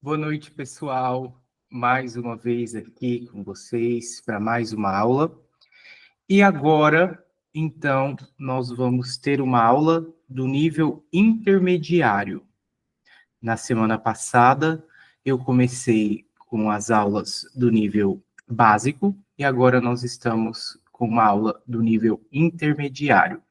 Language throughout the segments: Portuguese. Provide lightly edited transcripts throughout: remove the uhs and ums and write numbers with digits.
Boa noite, pessoal. Mais uma vez aqui com vocês para mais uma aula. E agora, então, nós vamos ter uma aula do nível intermediário. Na semana passada, eu comecei com as aulas do nível básico e agora nós estamos com uma aula do nível intermediário,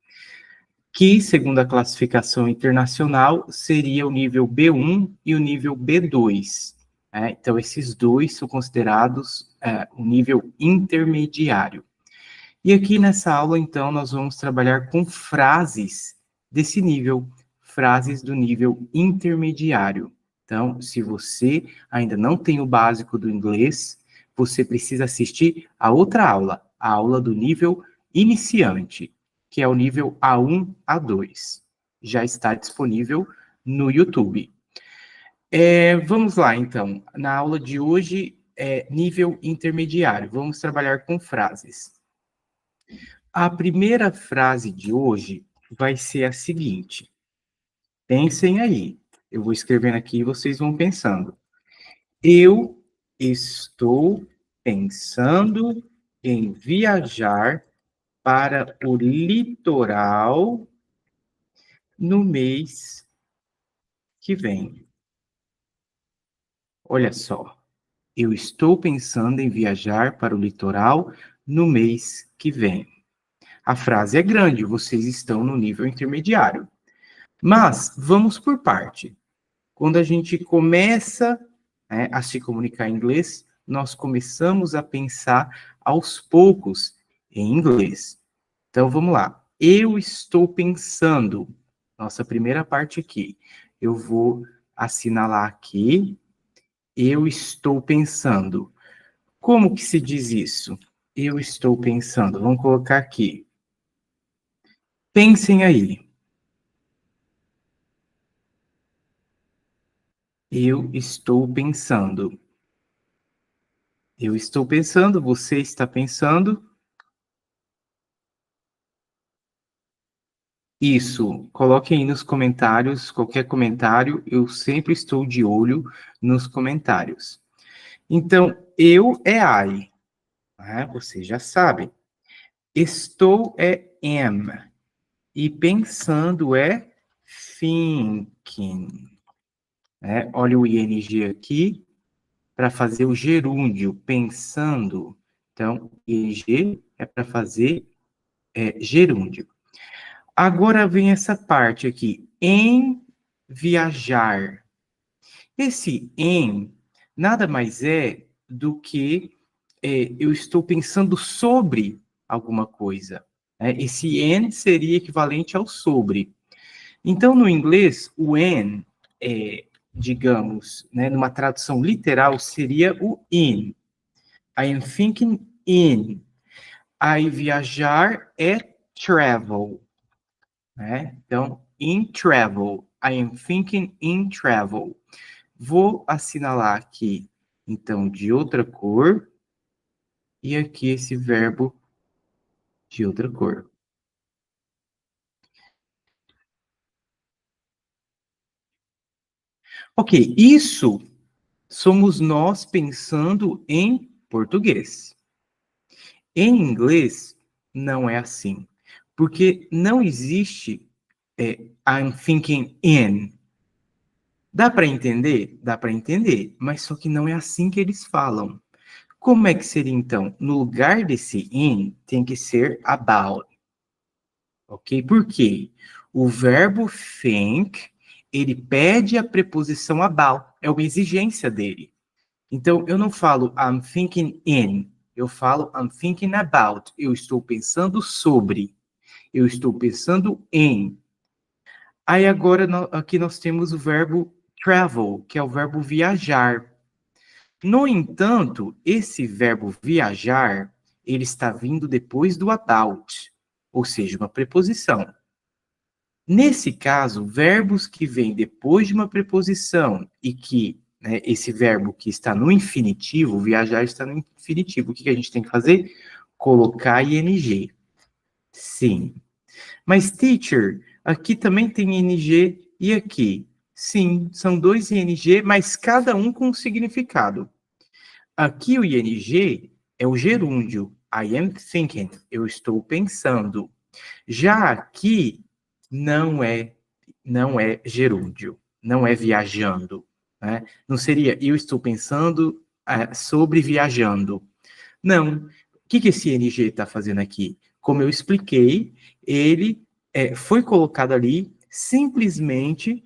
que, segundo a classificação internacional, seria o nível B1 e o nível B2. Então, esses dois são considerados o nível intermediário. E aqui nessa aula, então, nós vamos trabalhar com frases desse nível, frases do nível intermediário. Então, se você ainda não tem o básico do inglês, você precisa assistir a outra aula, a aula do nível iniciante, que é o nível A1, A2. Já está disponível no YouTube. Vamos lá, então. Na aula de hoje, nível intermediário. Vamos trabalhar com frases. A primeira frase de hoje vai ser a seguinte. Pensem aí. Eu vou escrevendo aqui e vocês vão pensando. Eu estou pensando em viajar para o litoral no mês que vem. Olha só. Eu estou pensando em viajar para o litoral no mês que vem. A frase é grande, vocês estão no nível intermediário. Mas vamos por parte. Quando a gente começa a se comunicar em inglês, nós começamos a pensar aos poucos em inglês. Então vamos lá. Eu estou pensando. Nossa primeira parte aqui. Eu vou assinalar aqui. Eu estou pensando. Como que se diz isso? Eu estou pensando. Vamos colocar aqui. Pensem aí. Eu estou pensando. Eu estou pensando, você está pensando. Isso, coloquem aí nos comentários, qualquer comentário, eu sempre estou de olho nos comentários. Então, eu é I, né? Vocês já sabem. Estou é am, e pensando é thinking. Né? Olha o ing aqui, para fazer o gerúndio, pensando. Então, ing é para fazer gerúndio. Agora vem essa parte aqui, em viajar. Esse em nada mais é do que eu estou pensando sobre alguma coisa. Né? Esse en seria equivalente ao sobre. Então, no inglês, o en, digamos, né, numa tradução literal, seria o in. I am thinking in. Aí viajar é travel. Né? Então, in travel. I am thinking in travel. Vou assinalar aqui, então, de outra cor. E aqui esse verbo de outra cor. Ok, isso somos nós pensando em português. Em inglês, não é assim. Porque não existe I'm thinking in. Dá para entender? Dá para entender, mas só que não é assim que eles falam. Como é que seria, então? No lugar desse in, tem que ser about. Ok? Por quê? O verbo think, ele pede a preposição about. É uma exigência dele. Então, eu não falo I'm thinking in. Eu falo I'm thinking about. Eu estou pensando sobre. Eu estou pensando em. Aí agora, aqui nós temos o verbo travel, que é o verbo viajar. No entanto, esse verbo viajar, ele está vindo depois do about, ou seja, uma preposição. Nesse caso, verbos que vêm depois de uma preposição e que esse verbo que está no infinitivo, viajar está no infinitivo, o que a gente tem que fazer? Colocar ing. Sim. Mas, teacher, aqui também tem ing e aqui. Sim, são dois ING, mas cada um com um significado. Aqui o ING é o gerúndio. I am thinking. Eu estou pensando. Já aqui não é gerúndio, não é viajando, né? Não seria eu estou pensando sobre viajando. Não. O que esse ING está fazendo aqui? Como eu expliquei, ele foi colocado ali simplesmente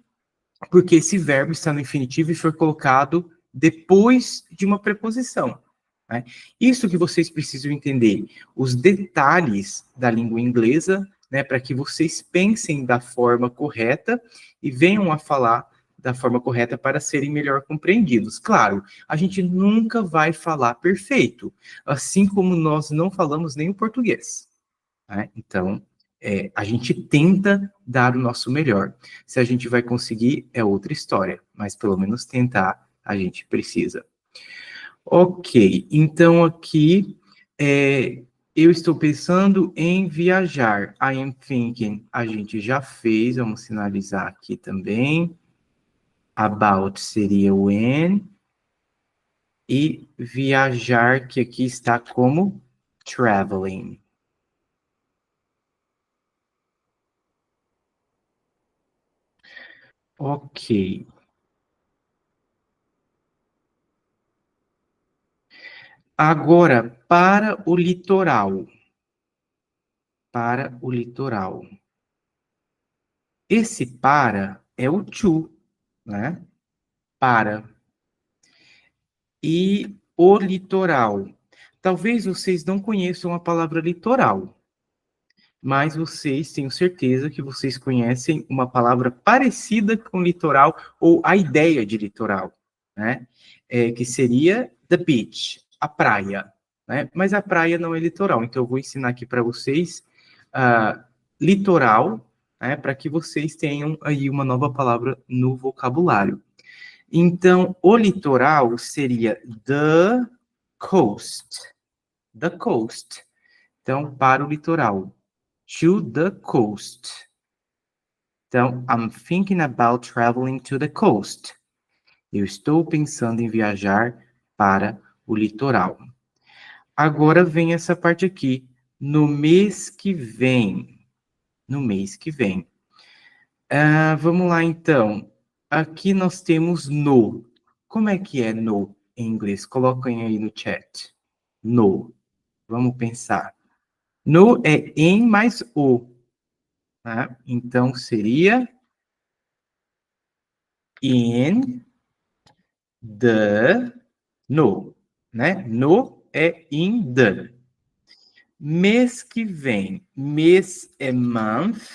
porque esse verbo está no infinitivo e foi colocado depois de uma preposição. Né? Isso que vocês precisam entender, os detalhes da língua inglesa, né, para que vocês pensem da forma correta e venham a falar da forma correta para serem melhor compreendidos. Claro, a gente nunca vai falar perfeito, assim como nós não falamos nem o português. Né? Então, a gente tenta dar o nosso melhor. Se a gente vai conseguir, é outra história, mas pelo menos tentar a gente precisa. Ok, então aqui eu estou pensando em viajar. I am thinking, a gente já fez, vamos sinalizar aqui também. About seria when. E viajar, que aqui está como traveling. Ok. Agora, para o litoral. Para o litoral. Esse para é o to, né? Para. E o litoral. Talvez vocês não conheçam a palavra litoral, mas vocês tenho certeza que vocês conhecem uma palavra parecida com litoral ou a ideia de litoral, né? Que seria the beach, a praia, né? Mas a praia não é litoral, então eu vou ensinar aqui para vocês litoral, né? Para que vocês tenham aí uma nova palavra no vocabulário. Então, o litoral seria the coast, the coast. Então, para o litoral. To the coast. Então, I'm thinking about traveling to the coast. Eu estou pensando em viajar para o litoral. Agora vem essa parte aqui. No mês que vem. No mês que vem. Vamos lá, então. Aqui nós temos no. Como é que é no em inglês? Coloquem aí no chat. No. Vamos pensar. No é em mais o. Tá? Então, seria in the, no, né? No é in the. Mês que vem, mês é month,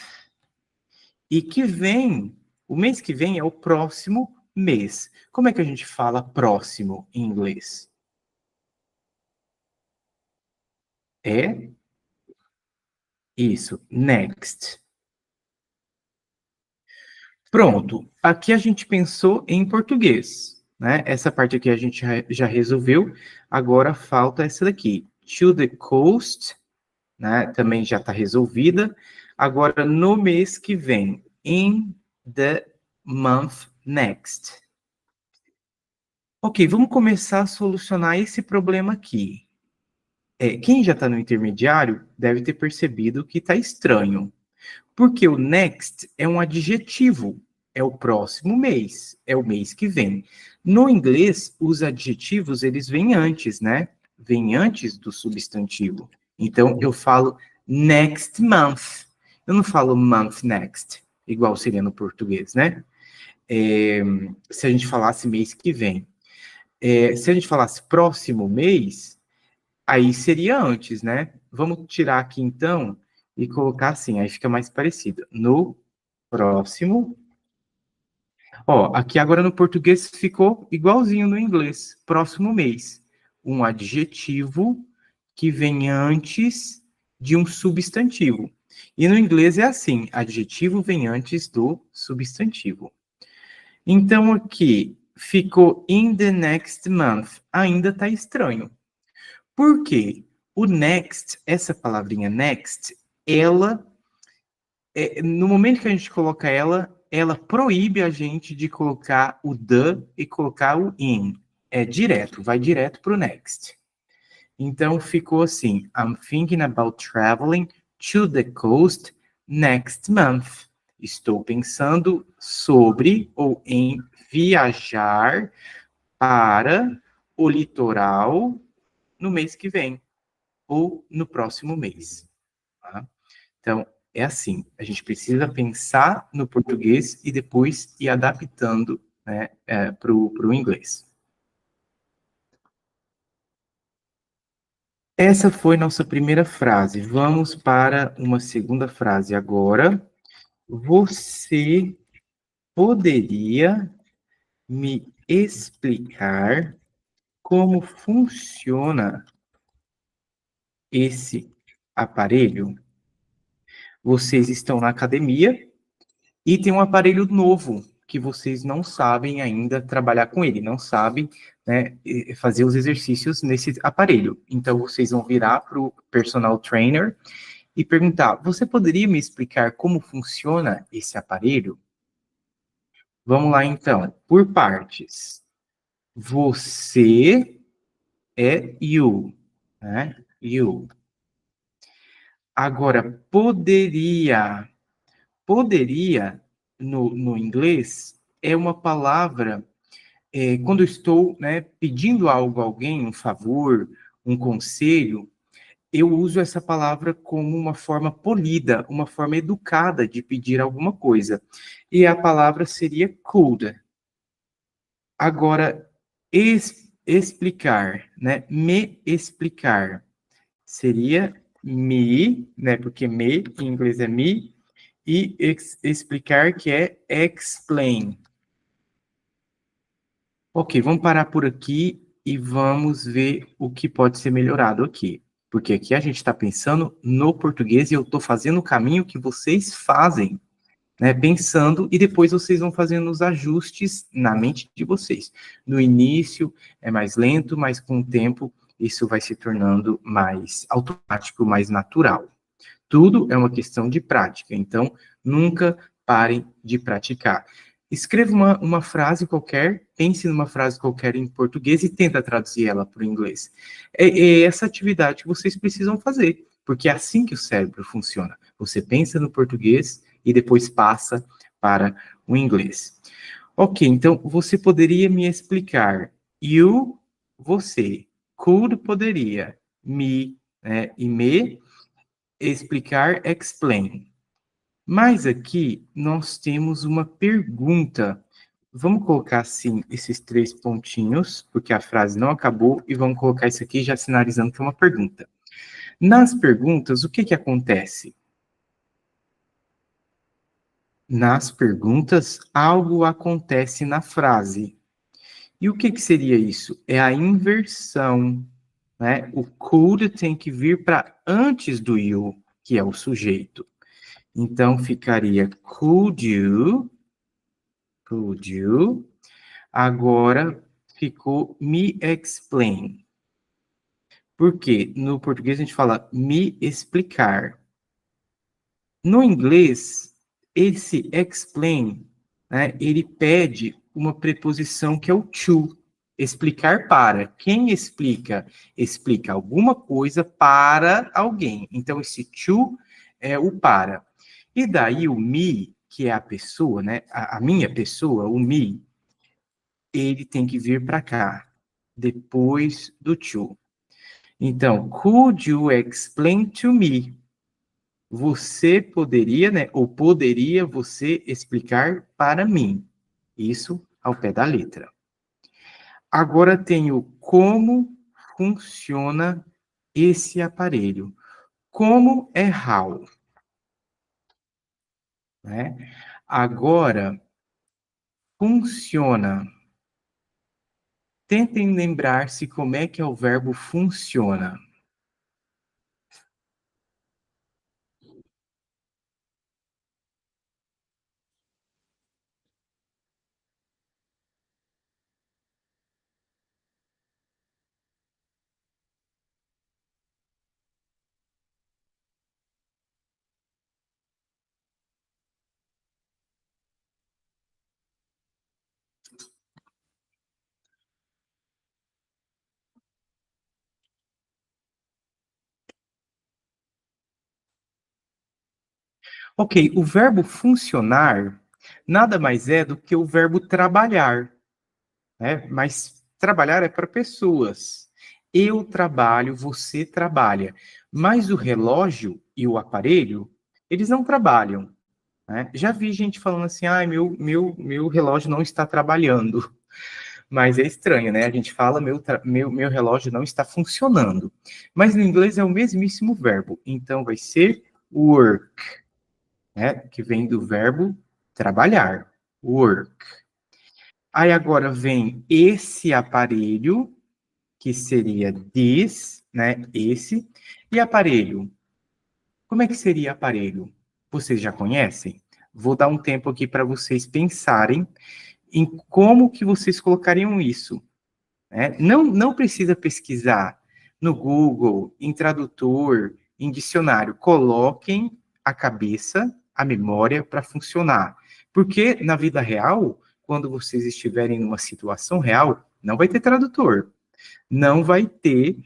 e que vem, o mês que vem é o próximo mês. Como é que a gente fala próximo em inglês? É isso, next. Pronto, aqui a gente pensou em português, né? Essa parte aqui a gente já resolveu, agora falta essa daqui. To the coast, né? Também já está resolvida. Agora, no mês que vem, in the month next. Ok, vamos começar a solucionar esse problema aqui. Quem já está no intermediário deve ter percebido que está estranho. Porque o next é um adjetivo, é o próximo mês, é o mês que vem. No inglês, os adjetivos, eles vêm antes, né? Vêm antes do substantivo. Então, eu falo next month. Eu não falo month next, igual seria no português, né? Se a gente falasse mês que vem. Se a gente falasse próximo mês, aí seria antes, né? Vamos tirar aqui, então, e colocar assim, aí fica mais parecido. No próximo. Ó, aqui agora no português ficou igualzinho no inglês. Próximo mês. Um adjetivo que vem antes de um substantivo. E no inglês é assim, adjetivo vem antes do substantivo. Então aqui ficou in the next month. Ainda está estranho. Por quê? O next, essa palavrinha next, ela, no momento que a gente coloca ela, ela proíbe a gente de colocar o the e colocar o in. É direto, vai direto para o next. Então ficou assim: I'm thinking about traveling to the coast next month. Estou pensando sobre ou em viajar para o litoral no mês que vem ou no próximo mês. Tá? Então, é assim: a gente precisa pensar no português e depois ir adaptando, né, para o inglês. Essa foi nossa primeira frase. Vamos para uma segunda frase agora. Você poderia me explicar como funciona esse aparelho? Vocês estão na academia e tem um aparelho novo que vocês não sabem ainda trabalhar com ele, não sabem, né, fazer os exercícios nesse aparelho. Então, vocês vão virar para o personal trainer e perguntar: você poderia me explicar como funciona esse aparelho? Vamos lá, então, por partes. Você é you, né? You. Agora, poderia. Poderia, no inglês, é uma palavra, quando eu estou, né, pedindo algo a alguém, um favor, um conselho, eu uso essa palavra como uma forma polida, uma forma educada de pedir alguma coisa. E a palavra seria could. Agora, explicar, né? Me explicar seria me, né? Porque me em inglês é me, e explicar que é explain. Ok, vamos parar por aqui e vamos ver o que pode ser melhorado aqui. Porque aqui a gente está pensando no português e eu estou fazendo o caminho que vocês fazem, né? Pensando e depois vocês vão fazendo os ajustes na mente de vocês. No início é mais lento, mas com o tempo isso vai se tornando mais automático, mais natural. Tudo é uma questão de prática, então nunca parem de praticar. Escreva uma frase qualquer, pense numa frase qualquer em português e tenta traduzir ela para o inglês. É essa atividade que vocês precisam fazer, porque é assim que o cérebro funciona. Você pensa no português e depois passa para o inglês. Ok, então você poderia me explicar. You, você. Could, poderia. Me, né, e me explicar, explain. Mas aqui nós temos uma pergunta. Vamos colocar assim esses três pontinhos, porque a frase não acabou, e vamos colocar isso aqui já sinalizando que é uma pergunta. Nas perguntas, o que que acontece? Nas perguntas, algo acontece na frase. E o que que seria isso? É a inversão, né? O could tem que vir para antes do you, que é o sujeito. Então, ficaria could you, agora ficou me explain. Por quê? No português a gente fala me explicar. No inglês, esse explain, né, ele pede uma preposição que é o to, explicar para. Quem explica? Explica alguma coisa para alguém. Então, esse to é o para. E daí o me, que é a pessoa, né, a minha pessoa, o me, ele tem que vir para cá, depois do to. Então, could you explain to me? Você poderia, né, ou poderia você explicar para mim? Isso ao pé da letra. Agora tem o como funciona esse aparelho. Como é how, né? Agora, funciona. Tentem lembrar-se como é que é o verbo funciona. Ok, o verbo funcionar nada mais é do que o verbo trabalhar, né? Mas trabalhar é para pessoas. Eu trabalho, você trabalha. Mas o relógio e o aparelho, eles não trabalham, né? Já vi gente falando assim, ah, meu relógio não está trabalhando. Mas é estranho, né? A gente fala, meu relógio não está funcionando. Mas no inglês é o mesmíssimo verbo. Então vai ser work, né? Que vem do verbo trabalhar. Work. Aí agora vem esse aparelho, que seria this, né? Esse. E aparelho? Como é que seria aparelho? Vocês já conhecem? Vou dar um tempo aqui para vocês pensarem em como que vocês colocariam isso. Né? Não precisa pesquisar no Google, em tradutor, em dicionário. Coloquem a cabeça, a memória para funcionar. Porque na vida real, quando vocês estiverem numa situação real, não vai ter tradutor, não vai ter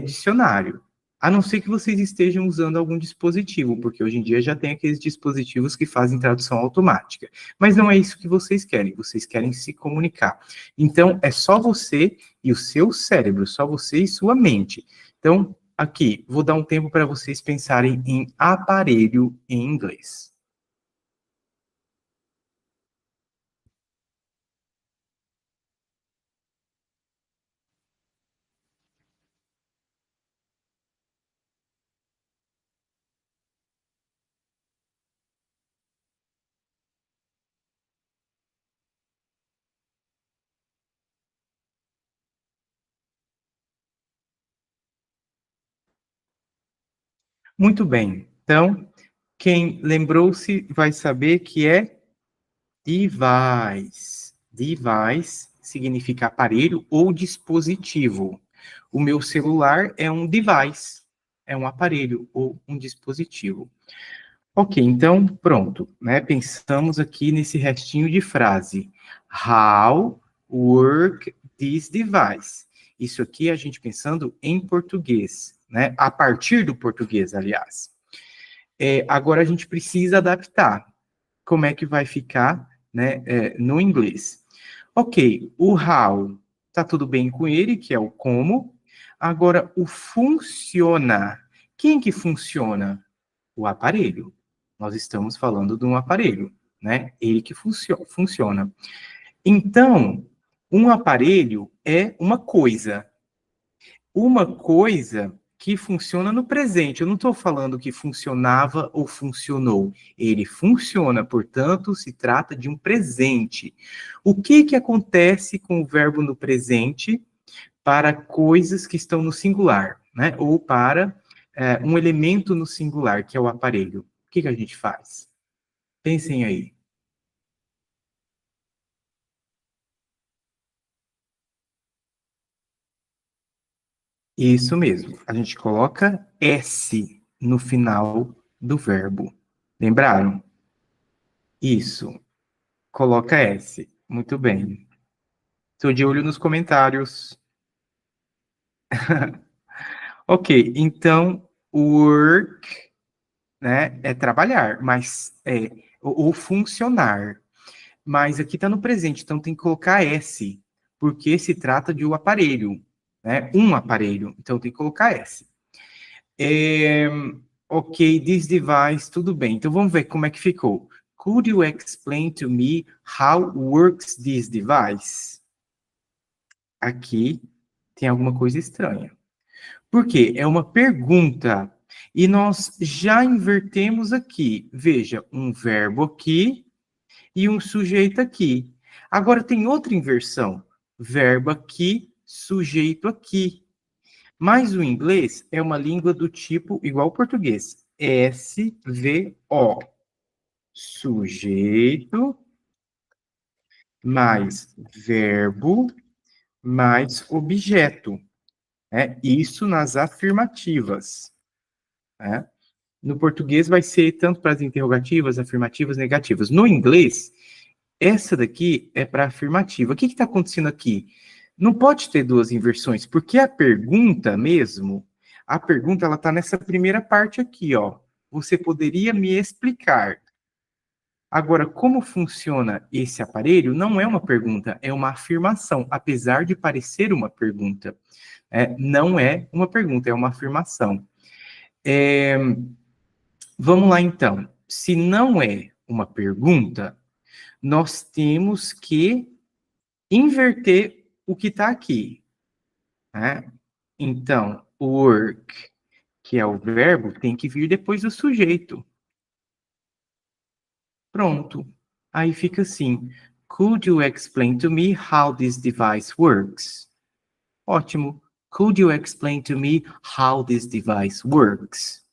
dicionário. A não ser que vocês estejam usando algum dispositivo, porque hoje em dia já tem aqueles dispositivos que fazem tradução automática. Mas não é isso que vocês querem se comunicar. Então, é só você e o seu cérebro, só você e sua mente. Então, aqui, vou dar um tempo para vocês pensarem em aparelho em inglês. Muito bem. Então, quem lembrou-se vai saber que é device. Device significa aparelho ou dispositivo. O meu celular é um device, é um aparelho ou um dispositivo. Ok, então pronto, né? Pensamos aqui nesse restinho de frase. How work this device? Isso aqui é a gente pensando em português, né? A partir do português, aliás. Agora a gente precisa adaptar. Como é que vai ficar, né, no inglês? Ok, o how tá tudo bem com ele, que é o como. Agora, o funciona. Quem que funciona? O aparelho. Nós estamos falando de um aparelho, né? Ele que funciona. Então, um aparelho é uma coisa que funciona no presente. Eu não estou falando que funcionava ou funcionou. Ele funciona, portanto, se trata de um presente. O que que acontece com o verbo no presente para coisas que estão no singular, né? Ou para um elemento no singular, que é o aparelho. O que que a gente faz? Pensem aí. Isso mesmo. A gente coloca S no final do verbo. Lembraram? Isso. Coloca S. Muito bem. Estou de olho nos comentários. Ok, então, work, né, é trabalhar, mas ou funcionar. Mas aqui está no presente, então tem que colocar S, porque se trata de um aparelho, né? Um aparelho, então tem que colocar S. É, ok, this device, tudo bem. Então vamos ver como é que ficou. Could you explain to me how works this device? Aqui tem alguma coisa estranha. Por quê? É uma pergunta. E nós já invertemos aqui. Veja, um verbo aqui e um sujeito aqui. Agora tem outra inversão. Verbo aqui, sujeito aqui. Mas o inglês é uma língua do tipo igual ao português. SVO. Sujeito mais verbo mais objeto. Né? Isso nas afirmativas. Né? No português vai ser tanto para as interrogativas, afirmativas, negativas. No inglês, essa daqui é para afirmativa. O que está acontecendo aqui? Não pode ter duas inversões, porque a pergunta mesmo, a pergunta ela está nessa primeira parte aqui, ó. você poderia me explicar? Agora, como funciona esse aparelho não é uma pergunta, é uma afirmação, apesar de parecer uma pergunta. Não é uma pergunta, é uma afirmação. Vamos lá, então. Se não é uma pergunta, nós temos que inverter o que está aqui. Né? Então, work, que é o verbo, tem que vir depois do sujeito. Pronto. Aí fica assim. Could you explain to me how this device works? Ótimo. Could you explain to me how this device works?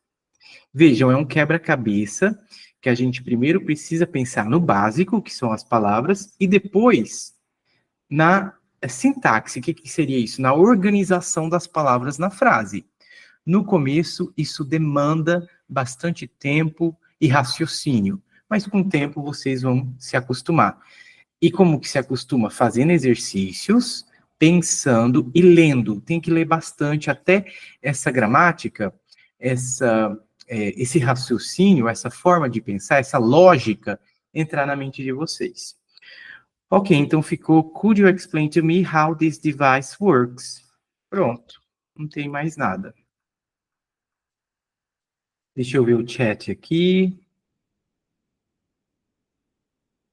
Vejam, é um quebra-cabeça que a gente primeiro precisa pensar no básico, que são as palavras, e depois na sintaxe. O que seria isso? Na organização das palavras na frase. No começo, isso demanda bastante tempo e raciocínio, mas com o tempo vocês vão se acostumar. E como que se acostuma? Fazendo exercícios, pensando e lendo. Tem que ler bastante até essa gramática, esse raciocínio, essa forma de pensar, essa lógica entrar na mente de vocês. Ok, então ficou, could you explain to me how this device works? Pronto, não tem mais nada. Deixa eu ver o chat aqui.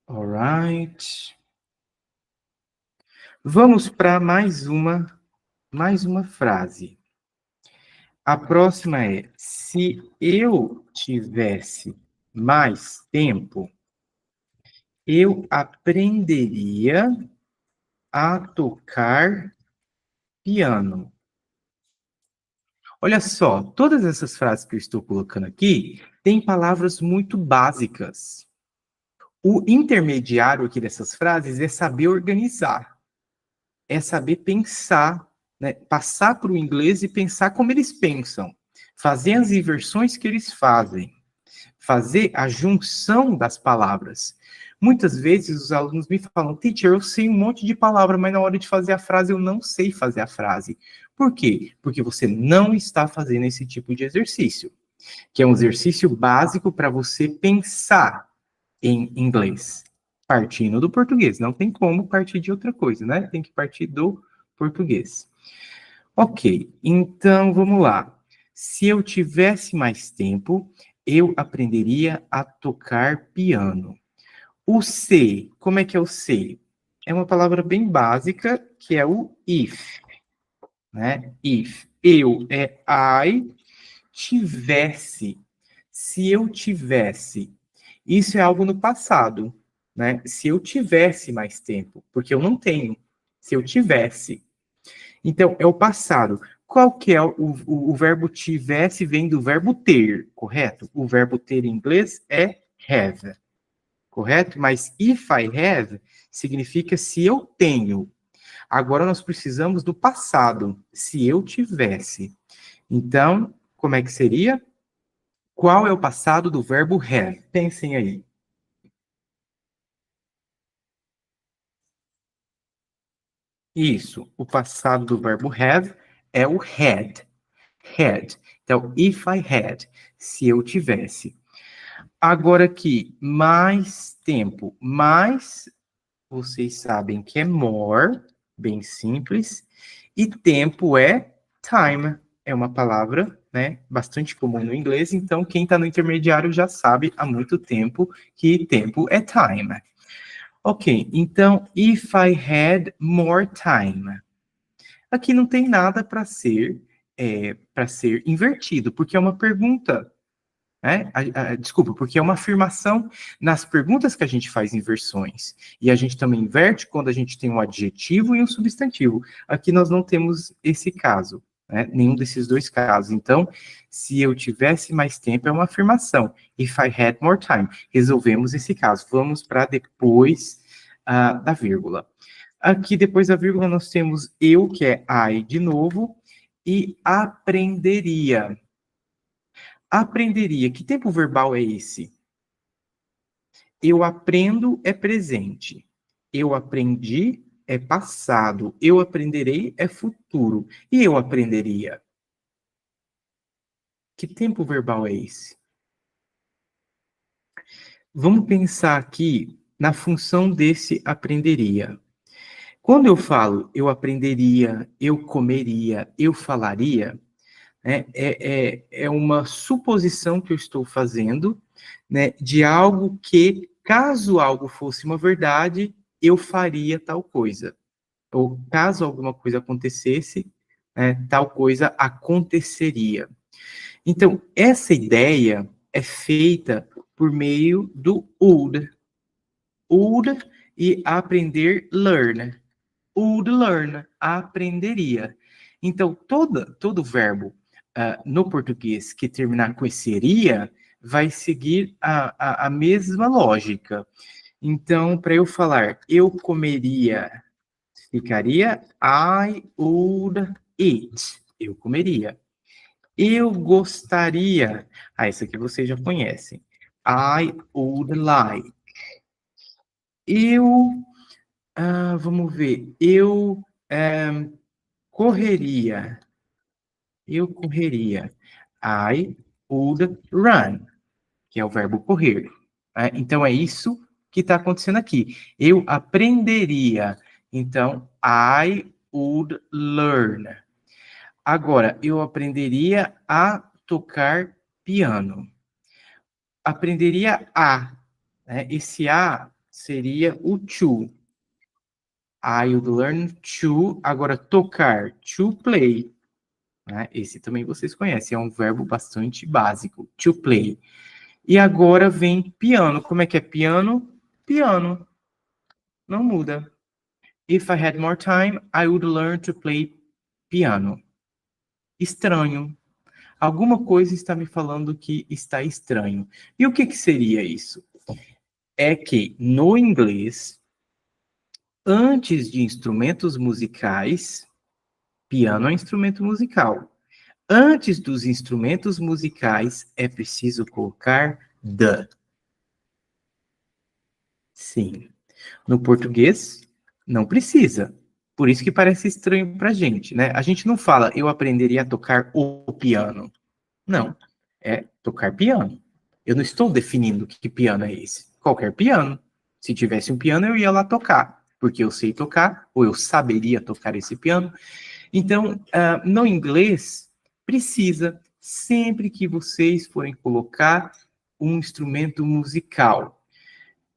Alright. Vamos para mais uma frase. A próxima é: se eu tivesse mais tempo, eu aprenderia a tocar piano. Olha só, todas essas frases que eu estou colocando aqui têm palavras muito básicas. O intermediário aqui dessas frases é saber organizar, é saber pensar, né? Passar para o inglês e pensar como eles pensam, fazer as inversões que eles fazem, fazer a junção das palavras. Muitas vezes os alunos me falam, teacher, eu sei um monte de palavra, mas na hora de fazer a frase eu não sei fazer a frase. Por quê? Porque você não está fazendo esse tipo de exercício, que é um exercício básico para você pensar em inglês, partindo do português. Não tem como partir de outra coisa, né? Tem que partir do português. Ok, então vamos lá. Se eu tivesse mais tempo, eu aprenderia a tocar piano. O se, como é que é o se? É uma palavra bem básica, que é o if, né? If. Eu é I, tivesse. Se eu tivesse. Isso é algo no passado, né? Se eu tivesse mais tempo, porque eu não tenho. Se eu tivesse. Então, é o passado. Qual que é o verbo tivesse vem do verbo ter, correto? O verbo ter em inglês é have, correto? Mas if I have significa se eu tenho. Agora nós precisamos do passado, se eu tivesse. Então, como é que seria? Qual é o passado do verbo have? Pensem aí. Isso, o passado do verbo have é o had. Had. Então, if I had, se eu tivesse. Agora aqui, mais tempo. Mais, vocês sabem que é more, bem simples. E tempo é time. É uma palavra, né, bastante comum no inglês. Então, quem está no intermediário já sabe há muito tempo que tempo é time. Ok, então, if I had more time. Aqui não tem nada para ser invertido, porque é uma pergunta, né? Desculpa, porque é uma afirmação nas perguntas que a gente faz inversões. E a gente também inverte quando a gente tem um adjetivo e um substantivo. Aqui nós não temos esse caso, né? Nenhum desses dois casos. Então, se eu tivesse mais tempo, é uma afirmação. If I had more time. Resolvemos esse caso. Vamos para depois da vírgula. Aqui, depois da vírgula, nós temos eu, que é I de novo, e aprenderia. Aprenderia. Que tempo verbal é esse? Eu aprendo é presente. Eu aprendi é passado. Eu aprenderei é futuro. E eu aprenderia. Que tempo verbal é esse? Vamos pensar aqui na função desse aprenderia. Quando eu falo eu aprenderia, eu comeria, eu falaria, né, é uma suposição que eu estou fazendo, né, de algo que, caso algo fosse uma verdade, eu faria tal coisa. Ou caso alguma coisa acontecesse, né, tal coisa aconteceria. Então, essa ideia é feita por meio do would. Would e aprender, learn. Would learn, aprenderia. Então, todo verbo no português que terminar com seria vai seguir a mesma lógica. Então, para eu falar eu comeria, ficaria I would eat. Eu comeria. Eu gostaria. Ah, esse aqui vocês já conhecem. I would like. Eu, vamos ver. Eu correria. Eu correria. I would run, que é o verbo correr. Então, é isso que está acontecendo aqui. Eu aprenderia. Então, I would learn. Agora, eu aprenderia a tocar piano. Aprenderia a. Né? Esse a seria o to. I would learn to. Agora, tocar. To play. Né? Esse também vocês conhecem. É um verbo bastante básico. To play. E agora vem piano. Como é que é piano? Piano. Não muda. If I had more time, I would learn to play piano. Estranho. Alguma coisa está me falando que está estranho. E o que, que seria isso? É que no inglês, antes de instrumentos musicais, piano é instrumento musical. Antes dos instrumentos musicais, é preciso colocar the. Sim. No português, não precisa. Por isso que parece estranho para a gente, né? A gente não fala, eu aprenderia a tocar o piano. Não, é tocar piano. Eu não estou definindo que piano é esse. Qualquer piano. Se tivesse um piano, eu ia lá tocar, porque eu sei tocar, ou eu saberia tocar esse piano. Então, no inglês, precisa, sempre que vocês forem colocar um instrumento musical.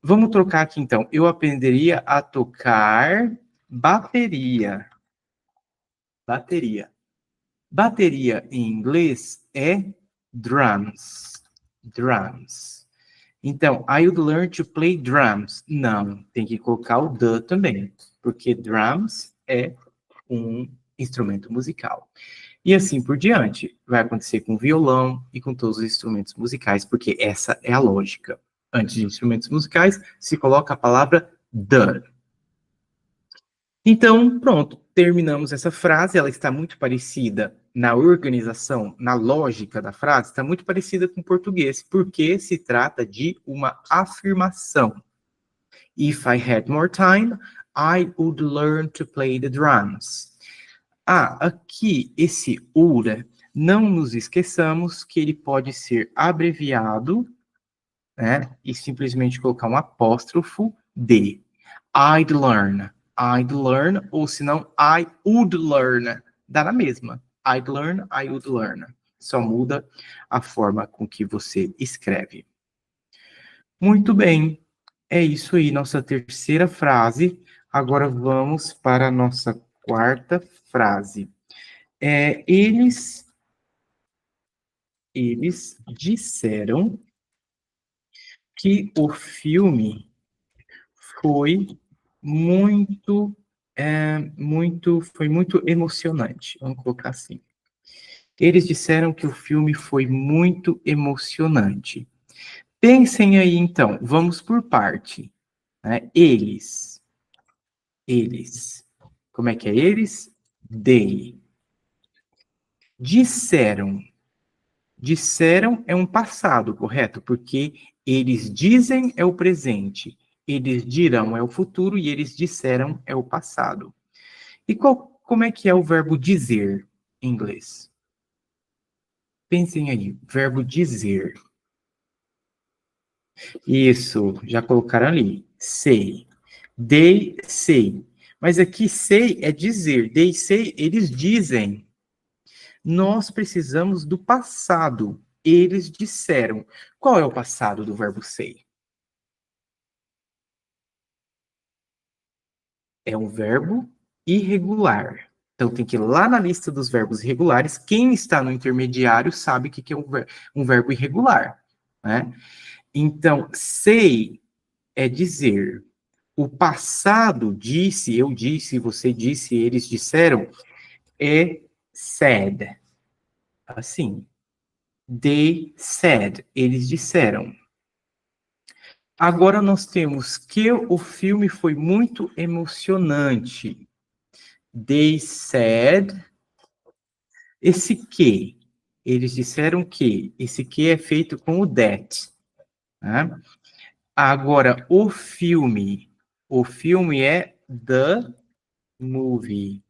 Vamos trocar aqui, então. Eu aprenderia a tocar bateria. Bateria. Bateria em inglês é drums. Drums. Então, I would learn to play drums. Não, tem que colocar o the também, porque drums é um instrumento musical. E assim por diante. Vai acontecer com violão e com todos os instrumentos musicais, porque essa é a lógica. Antes de instrumentos musicais, se coloca a palavra the. Então, pronto, terminamos essa frase. Ela está muito parecida na organização, na lógica da frase, está muito parecida com o português, porque se trata de uma afirmação. If I had more time, I would learn to play the drums. Aqui, esse would, não nos esqueçamos que ele pode ser abreviado, né, e simplesmente colocar um apóstrofo de. I'd learn, ou senão I would learn, dá na mesma. I'd learn, I would learn. Só muda a forma com que você escreve. Muito bem, é isso aí, nossa terceira frase. Agora vamos para a nossa quarta frase. Eles disseram que o filme foi foi muito emocionante. Vamos colocar assim. Eles disseram que o filme foi muito emocionante. Pensem aí, então, vamos por parte. Né? Eles. Como é que é eles? They. Disseram. Disseram é um passado, correto? Porque eles dizem é o presente, eles dirão é o futuro e eles disseram é o passado. E como é que é o verbo dizer em inglês? Pensem aí, verbo dizer. Isso, já colocaram ali. Say. They say. Mas aqui say é dizer. They say, eles dizem. Nós precisamos do passado. Eles disseram. Qual é o passado do verbo say? É um verbo irregular. Então tem que ir lá na lista dos verbos irregulares. Quem está no intermediário sabe o que é um verbo irregular, né? Então, say é dizer. O passado disse, eu disse, você disse, eles disseram, é said. Assim. They said. Eles disseram. Agora nós temos que o filme foi muito emocionante. They said. Esse que. Eles disseram que. Esse que é feito com o that. Né? Agora, o filme. O filme é the movie.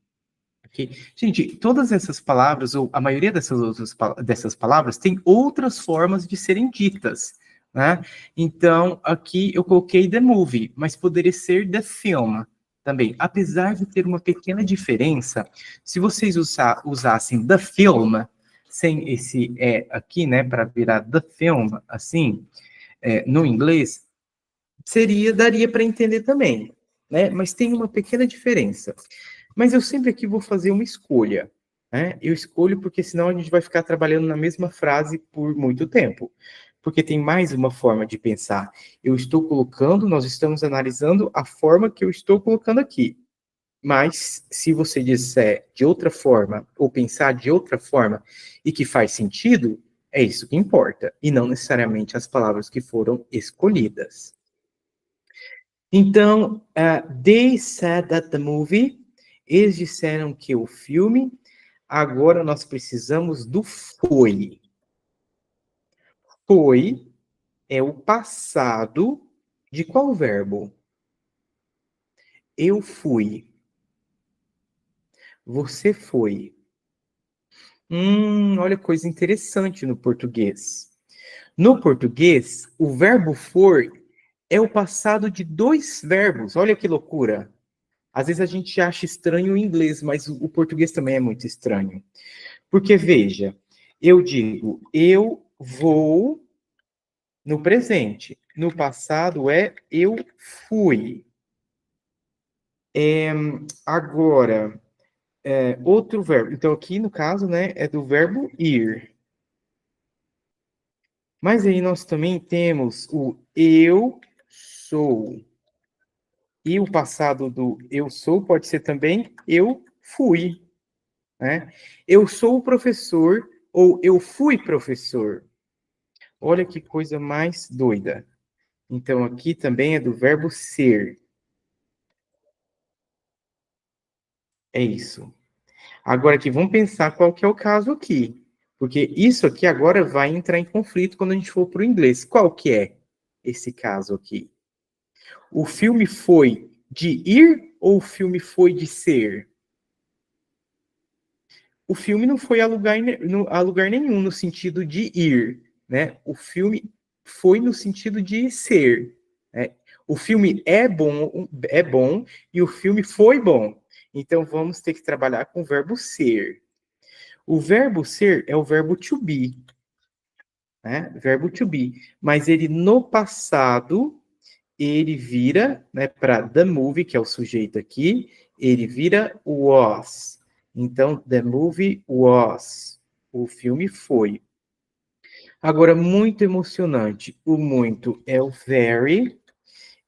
Okay? Gente, todas essas palavras, ou a maioria dessas palavras, tem outras formas de serem ditas. Né? Então, aqui eu coloquei the movie, mas poderia ser the film também. Apesar de ter uma pequena diferença, se vocês usassem the film, sem esse aqui, né, para virar the film, assim, no inglês, daria para entender também, né? Mas tem uma pequena diferença. Mas eu sempre aqui vou fazer uma escolha, né? Eu escolho porque senão a gente vai ficar trabalhando na mesma frase por muito tempo. Porque tem mais uma forma de pensar. Eu estou colocando, nós estamos analisando a forma que eu estou colocando aqui. Mas se você disser de outra forma, ou pensar de outra forma, e que faz sentido, é isso que importa, e não necessariamente as palavras que foram escolhidas. Então, they said that the movie, eles disseram que o filme, agora nós precisamos do foi. Foi é o passado de qual verbo? Eu fui. Você foi. Olha coisa interessante no português. No português, o verbo for é o passado de dois verbos. Olha que loucura. Às vezes a gente acha estranho o inglês, mas o português também é muito estranho. Porque, veja, eu digo, eu vou no presente. No passado é eu fui. Agora, outro verbo. Então, aqui no caso, né, é do verbo ir. Mas aí nós também temos o eu sou. E o passado do eu sou pode ser também eu fui. Né? Eu sou o professor ou eu fui professor. Olha que coisa mais doida. Então, aqui também é do verbo ser. É isso. Agora aqui, vamos pensar qual que é o caso aqui. Porque isso aqui agora vai entrar em conflito quando a gente for para o inglês. Qual que é esse caso aqui? O filme foi de ir ou o filme foi de ser? O filme não foi a lugar nenhum no sentido de ir, né? O filme foi no sentido de ser. Né? O filme é bom e o filme foi bom. Então vamos ter que trabalhar com o verbo ser. O verbo ser é o verbo to be, né? Verbo to be. Mas ele no passado ele vira, né, para the movie, que é o sujeito aqui, ele vira was. Então, the movie was. O filme foi. Agora, muito emocionante. O muito é o very.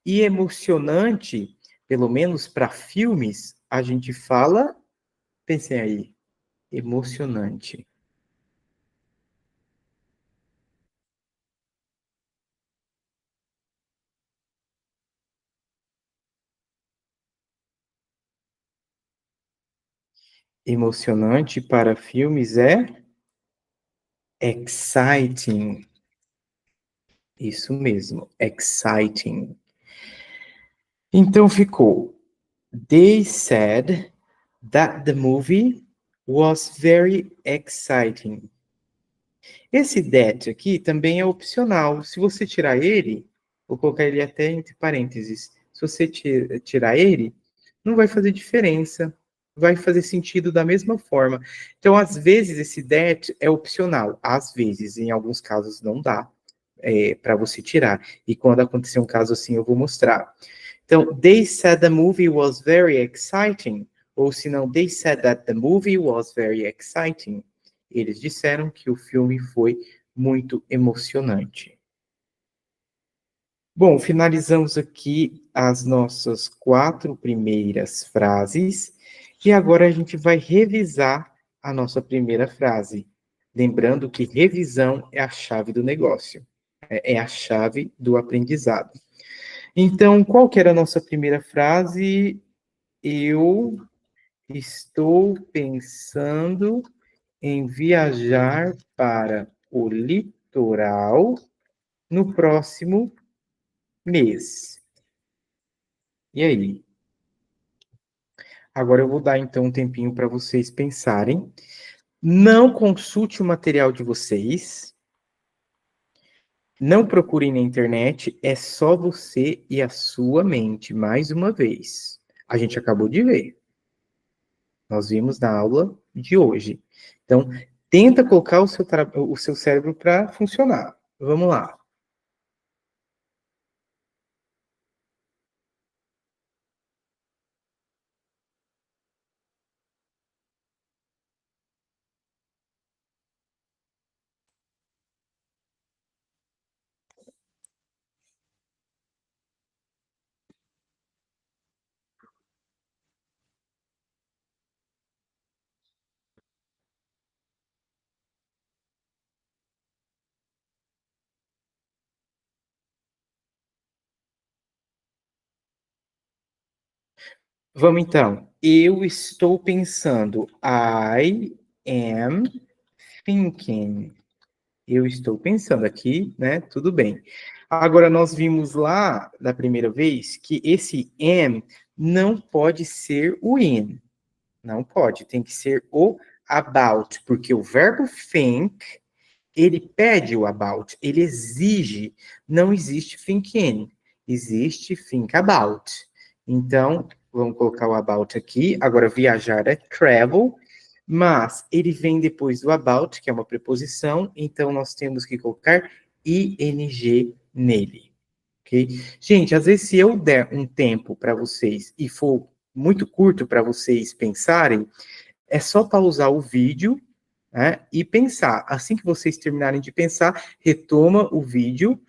E emocionante, pelo menos para filmes, a gente fala, pensem aí, emocionante. Emocionante para filmes é exciting. Isso mesmo, exciting. Então ficou. They said that the movie was very exciting. Esse that aqui também é opcional. Se você tirar ele, Vou colocar ele até entre parênteses. Se você tirar ele, não vai fazer diferença. Vai fazer sentido da mesma forma. Então, às vezes, esse that é opcional. Às vezes, em alguns casos, não dá para você tirar. E quando acontecer um caso assim, eu vou mostrar. Então, they said the movie was very exciting. Ou se não, they said that the movie was very exciting. Eles disseram que o filme foi muito emocionante. Bom, finalizamos aqui as nossas 4 primeiras frases e agora a gente vai revisar a nossa primeira frase. Lembrando que revisão é a chave do negócio, é a chave do aprendizado. Então, qual que era a nossa primeira frase? Eu estou pensando em viajar para o litoral no próximo mês. E aí? Agora eu vou dar então um tempinho para vocês pensarem. Não consulte o material de vocês. Não procurem na internet. É só você e a sua mente, mais uma vez. A gente acabou de ver. Nós vimos na aula de hoje. Então, tenta colocar o seu cérebro para funcionar. Vamos lá. Vamos então. Eu estou pensando. I am thinking. Eu estou pensando aqui, né? Tudo bem. Agora, nós vimos lá da primeira vez que esse am não pode ser o in. Não pode. Tem que ser o about, porque o verbo think, ele pede o about, ele exige. Não existe think in, existe think about. Então, vamos colocar o about aqui. Agora, viajar é travel, mas ele vem depois do about, que é uma preposição, então nós temos que colocar ing nele, ok? Gente, às vezes se eu der um tempo para vocês e for muito curto para vocês pensarem, é só pausar o vídeo, né, e pensar. Assim que vocês terminarem de pensar, retoma o vídeo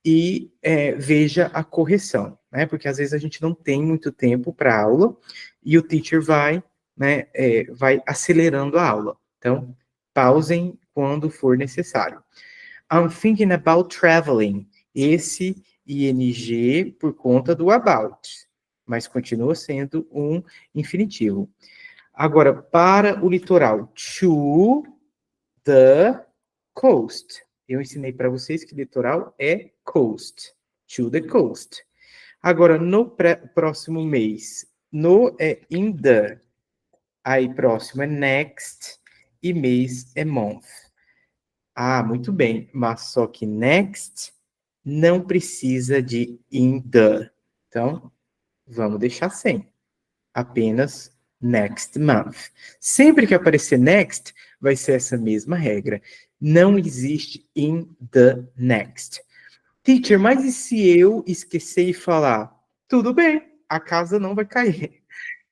e veja a correção, né? Porque às vezes a gente não tem muito tempo para aula e o teacher vai, né, vai acelerando a aula. Então, pausem quando for necessário. I'm thinking about traveling. Esse ing por conta do about, mas continua sendo um infinitivo. Agora, para o litoral, to the coast. Eu ensinei para vocês que litoral é coast. To the coast. Agora, no próximo mês, no é in the, aí próximo é next e mês é month. Ah, muito bem, mas só que next não precisa de in the. Então, vamos deixar sem. Apenas next month. Sempre que aparecer next, vai ser essa mesma regra. Não existe in the next. Teacher, mas e se eu esquecer e falar? Tudo bem, a casa não vai cair.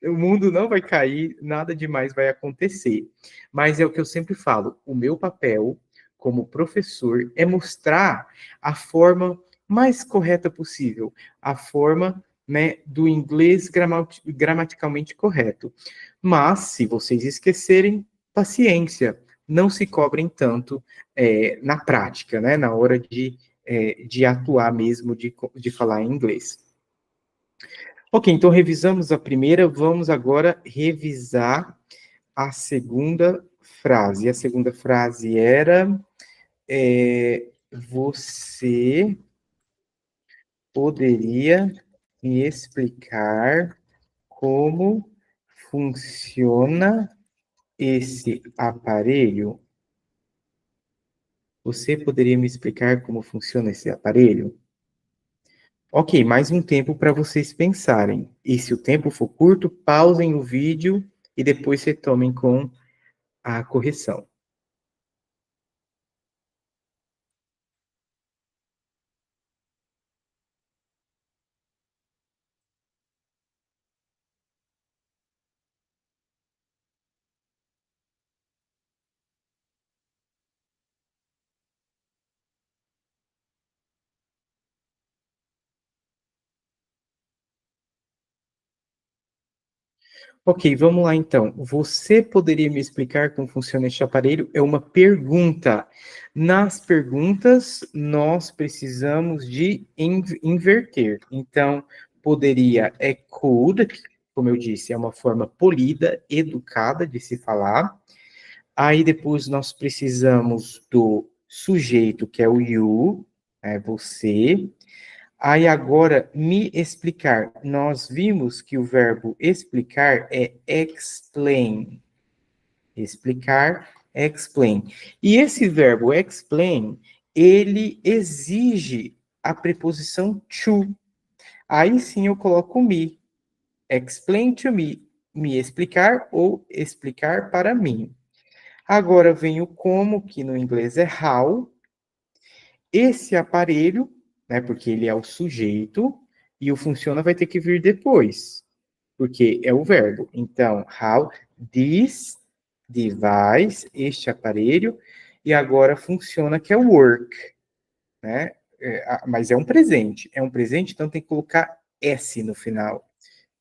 O mundo não vai cair, nada demais vai acontecer. Mas é o que eu sempre falo: o meu papel como professor é mostrar a forma mais correta possível, a forma, né, do inglês gramaticalmente correto. Mas, se vocês esquecerem, paciência, não se cobrem tanto na prática, né, na hora de atuar mesmo, de falar em inglês. Ok, então revisamos a primeira, vamos agora revisar a segunda frase. A segunda frase era: você poderia me explicar como funciona esse aparelho? Você poderia me explicar como funciona esse aparelho? Ok, mais um tempo para vocês pensarem. E se o tempo for curto, pausem o vídeo e depois retomem com a correção. Ok, vamos lá então. Você poderia me explicar como funciona este aparelho? É uma pergunta. Nas perguntas, nós precisamos de inverter. Então, poderia, could, que, como eu disse, é uma forma polida, educada de se falar. Aí depois nós precisamos do sujeito, que é o you, é você. Aí agora, me explicar. Nós vimos que o verbo explicar é explain. Explicar, explain. E esse verbo explain, ele exige a preposição to. Aí sim eu coloco me. Explain to me. Me explicar ou explicar para mim. Agora vem o como, que no inglês é how. Esse aparelho, né, porque ele é o sujeito, e o funciona vai ter que vir depois, porque é o verbo. Então, how this device, este aparelho, e agora funciona que é o work, né? Mas é um presente, então tem que colocar S no final.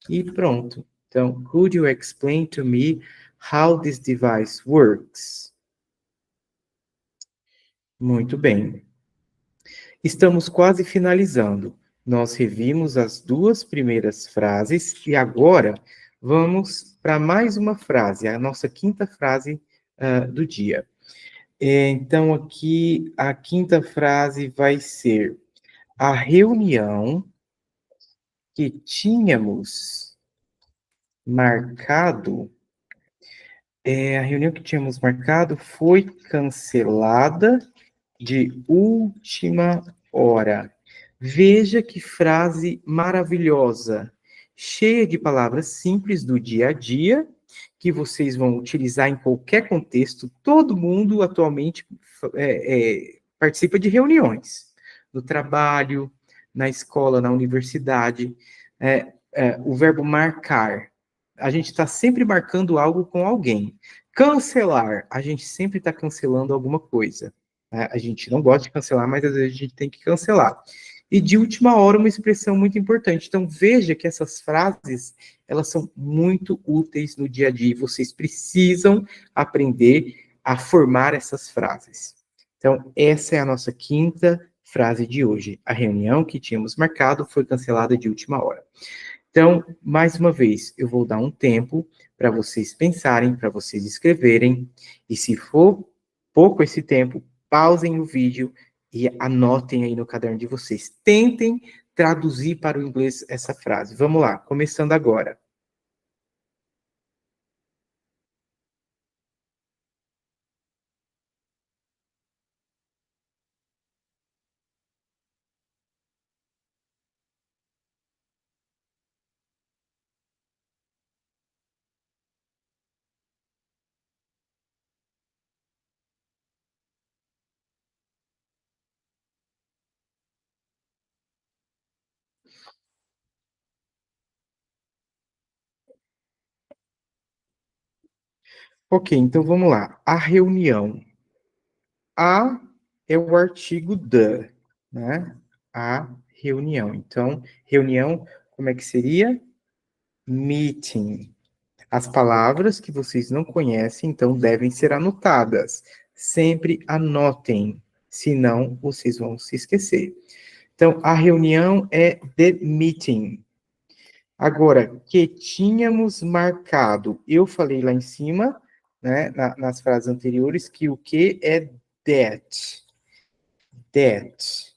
E pronto. Então, could you explain to me how this device works? Muito bem. Estamos quase finalizando. Nós revimos as duas primeiras frases e agora vamos para mais uma frase, a nossa quinta frase do dia. Então, aqui, a quinta frase vai ser: a reunião que tínhamos marcado, a reunião que tínhamos marcado foi cancelada de última hora. Veja que frase maravilhosa, cheia de palavras simples do dia a dia, que vocês vão utilizar em qualquer contexto. Todo mundo atualmente participa de reuniões, no trabalho, na escola, na universidade. O verbo marcar, a gente está sempre marcando algo com alguém. Cancelar, a gente sempre está cancelando alguma coisa. Né? A gente não gosta de cancelar, mas às vezes a gente tem que cancelar. E de última hora, uma expressão muito importante. Então, veja que essas frases, elas são muito úteis no dia a dia. Vocês precisam aprender a formar essas frases. Então, essa é a nossa quinta frase de hoje. A reunião que tínhamos marcado foi cancelada de última hora. Então, mais uma vez, eu vou dar um tempo para vocês pensarem, para vocês escreverem, e se for pouco esse tempo, pausem o vídeo e anotem aí no caderno de vocês. Tentem traduzir para o inglês essa frase. Vamos lá, começando agora. Ok, então vamos lá. A reunião. A é o artigo the, né? A reunião. Então, reunião, como é que seria? Meeting. As palavras que vocês não conhecem, então, devem ser anotadas. Sempre anotem, senão vocês vão se esquecer. Então, a reunião é the meeting. Agora, que tínhamos marcado, eu falei lá em cima, né, nas frases anteriores, que o que é that. That.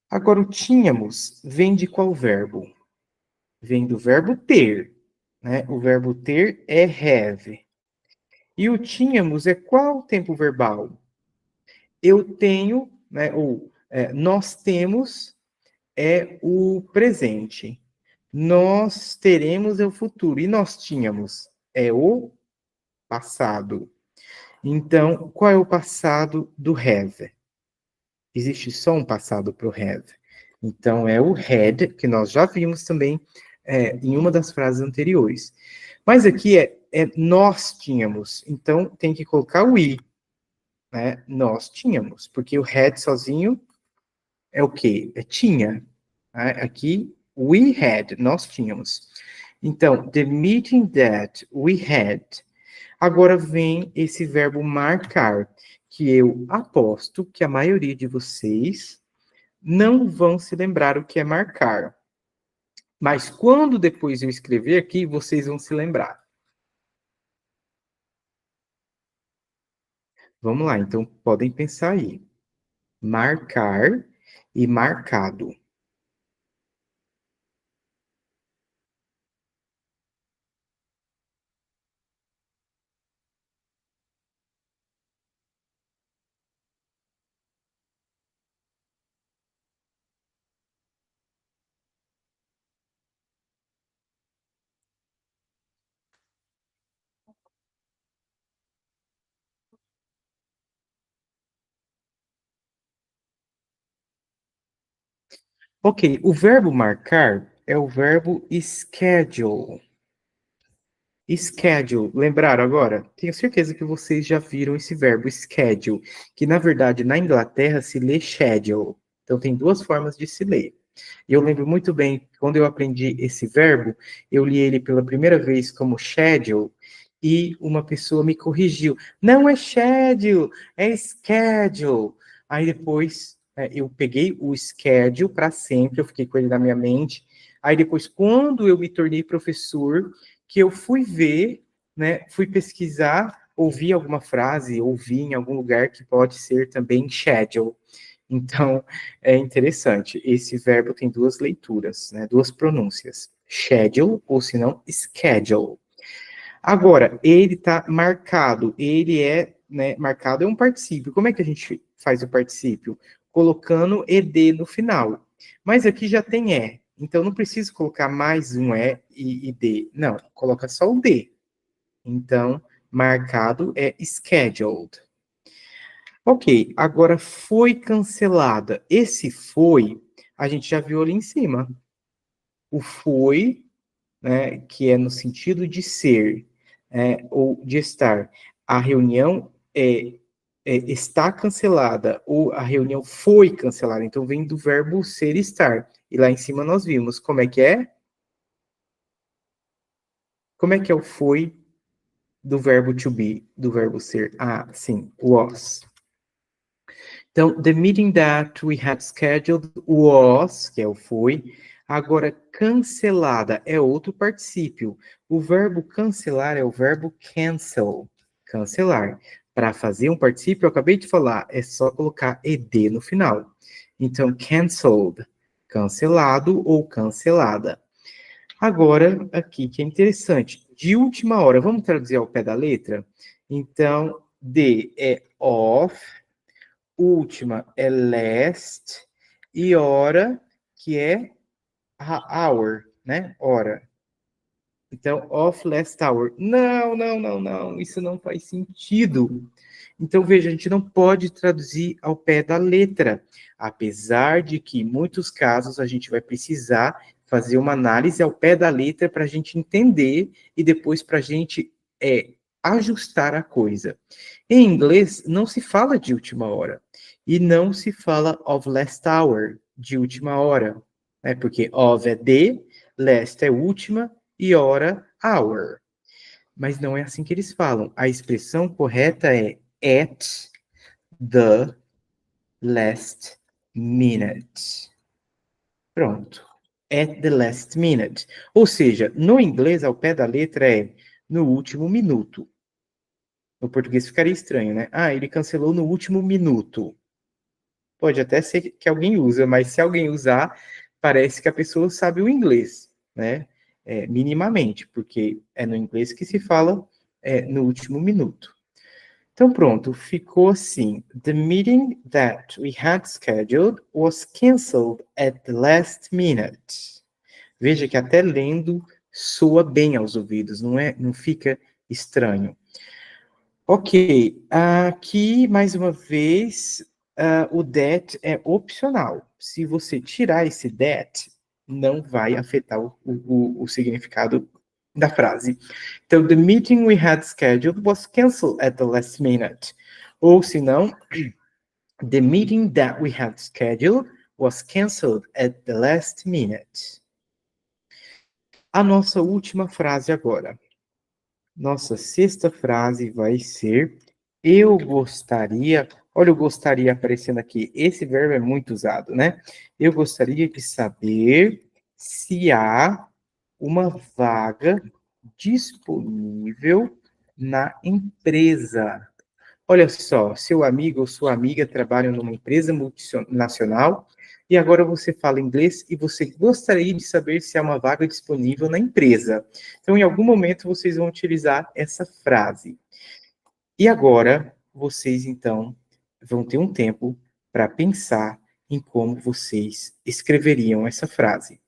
Agora, o tínhamos vem de qual verbo? Vem do verbo ter, né? O verbo ter é have. E o tínhamos é qual tempo verbal? Eu tenho, né, ou nós temos é o presente. Nós teremos é o futuro. E nós tínhamos é o passado. Então, qual é o passado do have? Existe só um passado para o have. Então, é o had, que nós já vimos também em uma das frases anteriores. Mas aqui é nós tínhamos. Então, tem que colocar o we. Né? Nós tínhamos. Porque o had sozinho é o quê? É tinha. Né? Aqui, we had, nós tínhamos. Então, the meeting that we had. Agora vem esse verbo marcar, que eu aposto que a maioria de vocês não vão se lembrar o que é marcar. Mas quando depois eu escrever aqui, vocês vão se lembrar. Vamos lá, então podem pensar aí. Marcar e marcado. Ok, o verbo marcar é o verbo schedule. Schedule, lembraram agora? Tenho certeza que vocês já viram esse verbo schedule, que na verdade na Inglaterra se lê schedule. Então tem duas formas de se ler. E eu lembro muito bem, quando eu aprendi esse verbo, eu li ele pela primeira vez como schedule, e uma pessoa me corrigiu. Não é schedule, é schedule. Aí depois eu peguei o schedule para sempre, eu fiquei com ele na minha mente. Aí depois, quando eu me tornei professor, que eu fui ver, né, fui pesquisar, ouvi alguma frase, ouvi em algum lugar que pode ser também schedule. Então, é interessante. Esse verbo tem duas leituras, né, duas pronúncias. Schedule, ou se não, schedule. Agora, ele está marcado. Ele é, né, marcado é um particípio. Como é que a gente faz o particípio? Colocando ed no final. Mas aqui já tem é. Então, não preciso colocar mais um é e d. Não, coloca só o d. Então, marcado é scheduled. Ok, agora foi cancelada. Esse foi, a gente já viu ali em cima. O foi, né, que é no sentido de ser, ou de estar. A reunião está cancelada, ou a reunião foi cancelada. Então, vem do verbo ser e estar. E lá em cima nós vimos como é que é? Como é que é o foi do verbo to be, do verbo ser? Ah, sim, was. Então, the meeting that we had scheduled was, que é o foi. Agora, cancelada é outro particípio. O verbo cancelar é o verbo cancel, cancelar. Para fazer um particípio, eu acabei de falar, é só colocar ed no final. Então, canceled, cancelado ou cancelada. Agora, aqui, que é interessante, de última hora, vamos traduzir ao pé da letra? Então, de é of, última é last, e hora, que é hour, né? Hora. Então, of last hour. Não, não, não, não, isso não faz sentido. Então, veja, a gente não pode traduzir ao pé da letra, apesar de que, em muitos casos, a gente vai precisar fazer uma análise ao pé da letra para a gente entender e depois para a gente ajustar a coisa. Em inglês, não se fala de última hora e não se fala of last hour, de última hora, né? Porque of é de, last é última e hora, hour. Mas não é assim que eles falam. A expressão correta é at the last minute. Pronto. At the last minute. Ou seja, no inglês, ao pé da letra é no último minuto. No português ficaria estranho, né? Ah, ele cancelou no último minuto. Pode até ser que alguém usa, mas se alguém usar, parece que a pessoa sabe o inglês, né? Minimamente, porque é no inglês que se fala no último minuto. Então, pronto, ficou assim. The meeting that we had scheduled was canceled at the last minute. Veja que até lendo soa bem aos ouvidos, não fica estranho. Ok, aqui mais uma vez o that é opcional. Se você tirar esse that, não vai afetar o significado da frase. Então, the meeting we had scheduled was canceled at the last minute. Ou se não, the meeting that we had scheduled was canceled at the last minute. A nossa última frase agora. Nossa sexta frase vai ser eu gostaria. Olha, eu gostaria aparecendo aqui. Esse verbo é muito usado, né? Eu gostaria de saber se há uma vaga disponível na empresa. Olha só, seu amigo ou sua amiga trabalham numa empresa multinacional e agora você fala inglês e você gostaria de saber se há uma vaga disponível na empresa. Então, em algum momento, vocês vão utilizar essa frase. E agora, vocês, então, vão ter um tempo para pensar em como vocês escreveriam essa frase.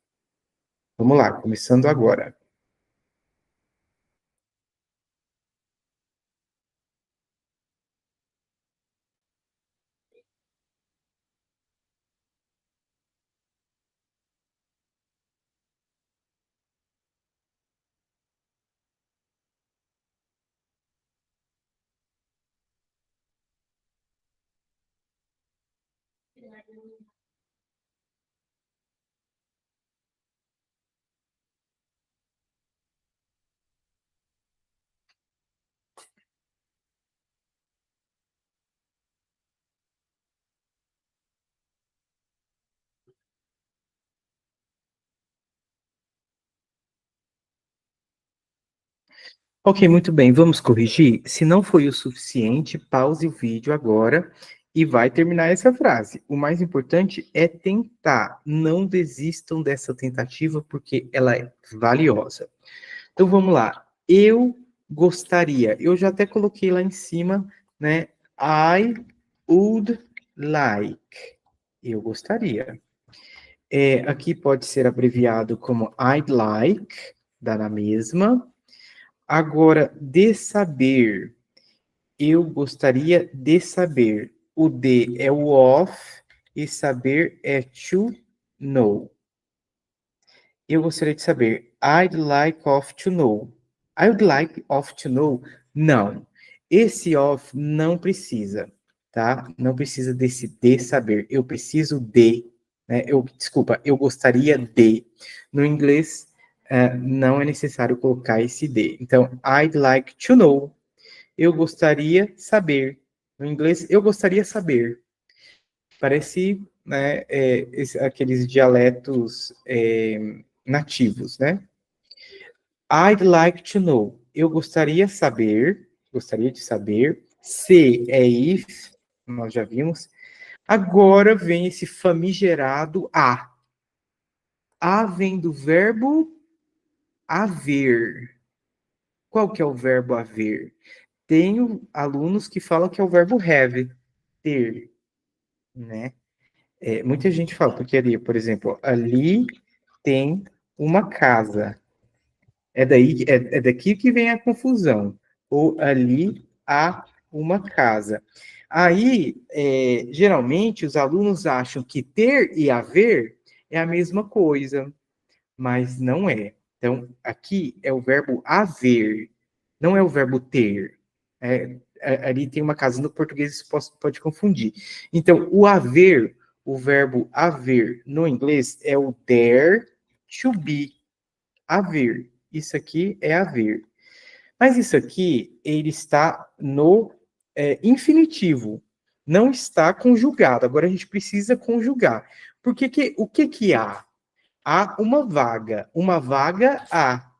Vamos lá, começando agora. Ok, muito bem, vamos corrigir? Se não foi o suficiente, pause o vídeo agora e vai terminar essa frase. O mais importante é tentar. Não desistam dessa tentativa porque ela é valiosa. Então vamos lá. Eu gostaria. Eu já até coloquei lá em cima, né? I would like. Eu gostaria. Aqui pode ser abreviado como I'd like, dá na mesma. Agora, de saber, eu gostaria de saber. O de é o of e saber é to know. Eu gostaria de saber. I'd like of to know. I would like of to know. Não. Esse of não precisa, tá? Não precisa desse de saber. Eu preciso de, né? Desculpa, eu gostaria de. No inglês, não é necessário colocar esse de. Então, I'd like to know. Eu gostaria saber. No inglês, eu gostaria saber. Parece, né, aqueles dialetos nativos, né? I'd like to know. Eu gostaria de saber. Se é if, nós já vimos. Agora vem esse famigerado a. A vem do verbo haver. Qual que é o verbo haver? Tenho alunos que falam que é o verbo have, ter, né? Muita gente fala, porque ali, por exemplo, ali tem uma casa. É daqui que vem a confusão. Ou ali há uma casa. Aí, geralmente, os alunos acham que ter e haver é a mesma coisa, mas não é. Então, aqui é o verbo haver, não é o verbo ter. Ali tem uma casa no português, isso pode confundir. Então, o verbo haver no inglês é o there to be, haver. Isso aqui é haver. Mas isso aqui, ele está no infinitivo, não está conjugado. Agora a gente precisa conjugar. O que há? Há uma vaga há.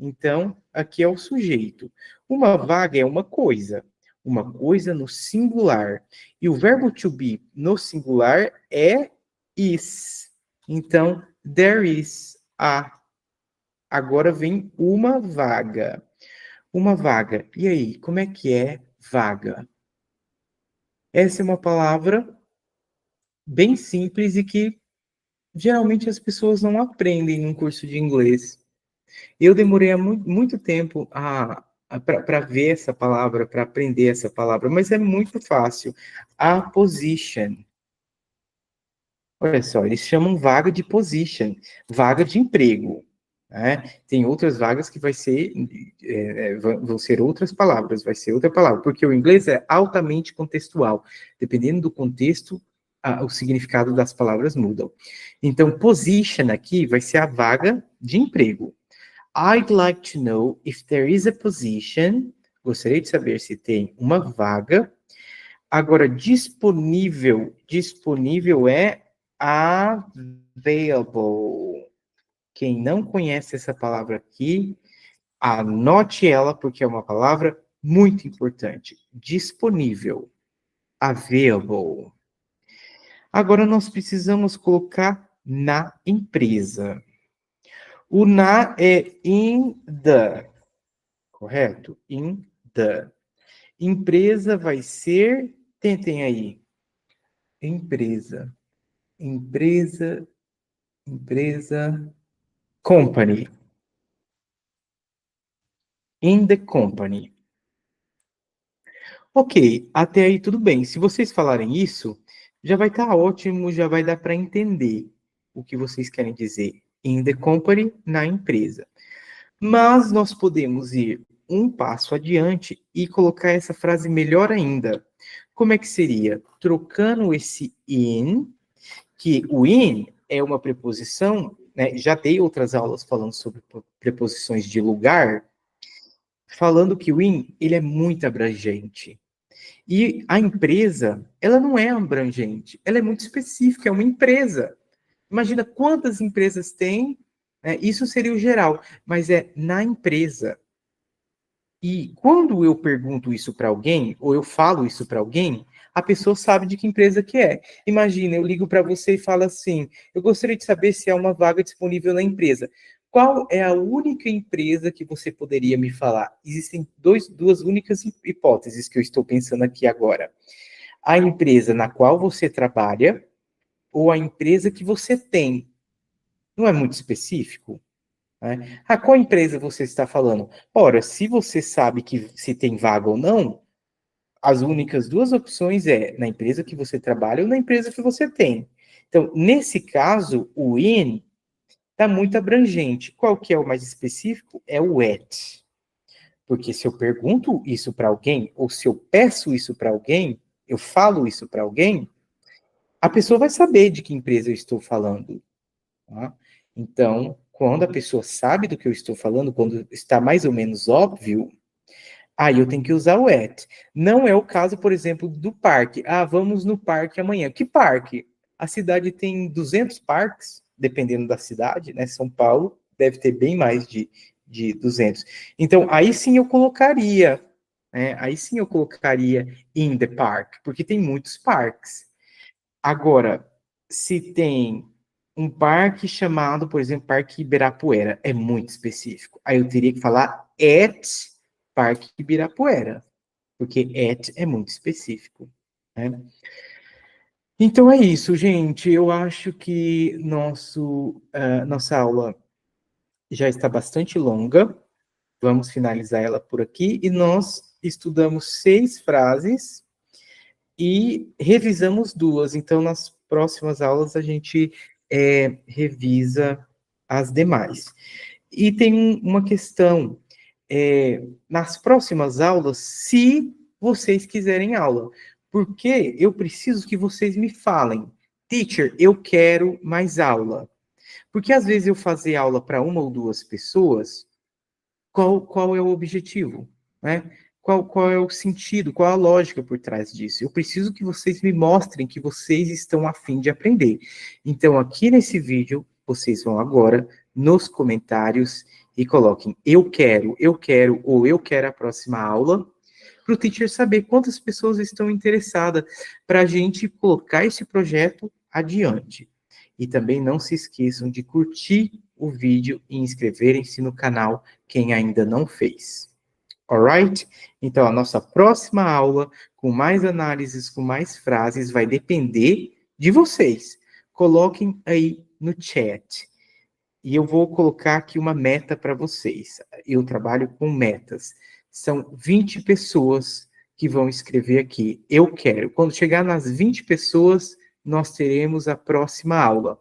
Então, aqui é o sujeito. Uma vaga é uma coisa no singular. E o verbo to be no singular é is. Então, there is a. Agora vem uma vaga. Uma vaga. E aí, como é que é vaga. Essa é uma palavra bem simples e que geralmente as pessoas não aprendem num curso de inglês. Eu demorei muito tempo para ver essa palavra, para aprender essa palavra, mas é muito fácil. A position. Olha só, eles chamam vaga de position, vaga de emprego. Né? Tem outras vagas que vão ser outras palavras, vai ser outra palavra, porque o inglês é altamente contextual. Dependendo do contexto, o significado das palavras mudam. Então, position aqui vai ser a vaga de emprego. I'd like to know if there is a position. Gostaria de saber se tem uma vaga. Agora, disponível é available. Quem não conhece essa palavra aqui, anote ela, porque é uma palavra muito importante. Disponível. Available. Agora, nós precisamos colocar na empresa. O na é in the, correto? In the. Empresa vai ser, tentem aí. Empresa, company. In the company. Ok, até aí tudo bem. Se vocês falarem isso, já vai estar ótimo, já vai dar para entender o que vocês querem dizer. In the company, na empresa. Mas nós podemos ir um passo adiante e colocar essa frase melhor ainda. Como é que seria? Trocando esse in, que o in é uma preposição, né? Já dei outras aulas falando sobre preposições de lugar, falando que o in, ele é muito abrangente. E a empresa, ela não é abrangente, ela é muito específica, é uma empresa. Imagina quantas empresas tem, né? Isso seria o geral, mas é na empresa. E quando eu pergunto isso para alguém, ou eu falo isso para alguém, a pessoa sabe de que empresa que é. Imagina, eu ligo para você e falo assim: eu gostaria de saber se há uma vaga disponível na empresa. Qual é a única empresa que você poderia me falar? Existem duas únicas hipóteses que eu estou pensando aqui agora. A empresa na qual você trabalha ou a empresa que você tem. Não é muito específico? Né? A qual empresa você está falando? Ora, se você sabe que se tem vaga ou não, as únicas duas opções é na empresa que você trabalha ou na empresa que você tem. Então, nesse caso, o in está muito abrangente. Qual que é o mais específico? É o at. Porque se eu pergunto isso para alguém, ou se eu peço isso para alguém, eu falo isso para alguém, a pessoa vai saber de que empresa eu estou falando. Tá? Então, quando a pessoa sabe do que eu estou falando, quando está mais ou menos óbvio, aí eu tenho que usar o at. Não é o caso, por exemplo, do parque. Ah, vamos no parque amanhã. Que parque? A cidade tem 200 parques, dependendo da cidade, né? São Paulo deve ter bem mais de 200. Então, aí sim eu colocaria, né? Aí sim eu colocaria in the park, porque tem muitos parques. Agora, se tem um parque chamado, por exemplo, Parque Ibirapuera, é muito específico. Aí eu teria que falar at Parque Ibirapuera, porque at é muito específico, né? Então é isso, gente. Eu acho que nossa aula já está bastante longa. Vamos finalizar ela por aqui. E nós estudamos 6 frases e revisamos 2. Então, nas próximas aulas, a gente revisa as demais. E tem uma questão. Nas próximas aulas, se vocês quiserem aula, porque eu preciso que vocês me falem, teacher, eu quero mais aula. Porque às vezes eu fazer aula para uma ou duas pessoas, qual é o objetivo? Né? Qual é o sentido, qual a lógica por trás disso? Eu preciso que vocês me mostrem que vocês estão a fim de aprender. Então, aqui nesse vídeo, vocês vão agora nos comentários e coloquem eu quero, ou eu quero a próxima aula, para o teacher saber quantas pessoas estão interessadas, para a gente colocar esse projeto adiante. E também não se esqueçam de curtir o vídeo e inscreverem-se no canal quem ainda não fez. alright? Então, a nossa próxima aula, com mais análises, com mais frases, vai depender de vocês. Coloquem aí no chat. E eu vou colocar aqui uma meta para vocês. Eu trabalho com metas. São 20 pessoas que vão escrever aqui. Eu quero. Quando chegar nas 20 pessoas, nós teremos a próxima aula.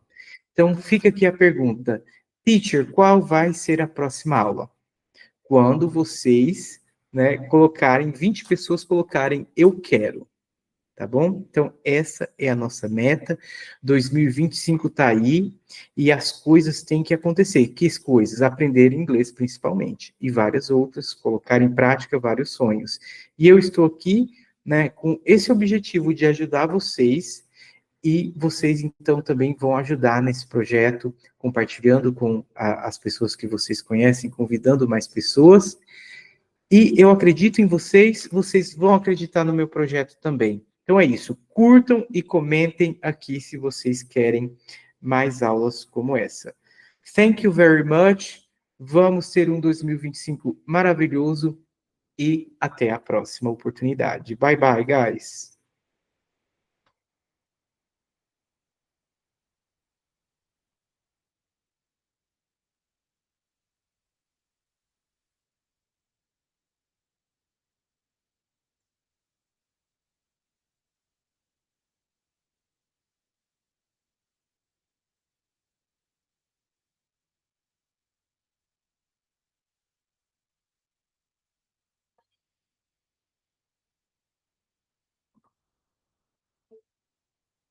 Então, fica aqui a pergunta. Teacher, qual vai ser a próxima aula? Quando vocês, né, colocarem, 20 pessoas colocarem eu quero. Tá bom? Então, essa é a nossa meta. 2025 está aí e as coisas têm que acontecer. Que coisas? Aprender inglês, principalmente, e várias outras, colocar em prática vários sonhos. E eu estou aqui, né, com esse objetivo de ajudar vocês, e vocês, então, também vão ajudar nesse projeto, compartilhando com as pessoas que vocês conhecem, convidando mais pessoas. E eu acredito em vocês, vocês vão acreditar no meu projeto também. Então é isso. Curtam e comentem aqui se vocês querem mais aulas como essa. Thank you very much. Vamos ter um 2025 maravilhoso e até a próxima oportunidade. Bye bye, guys.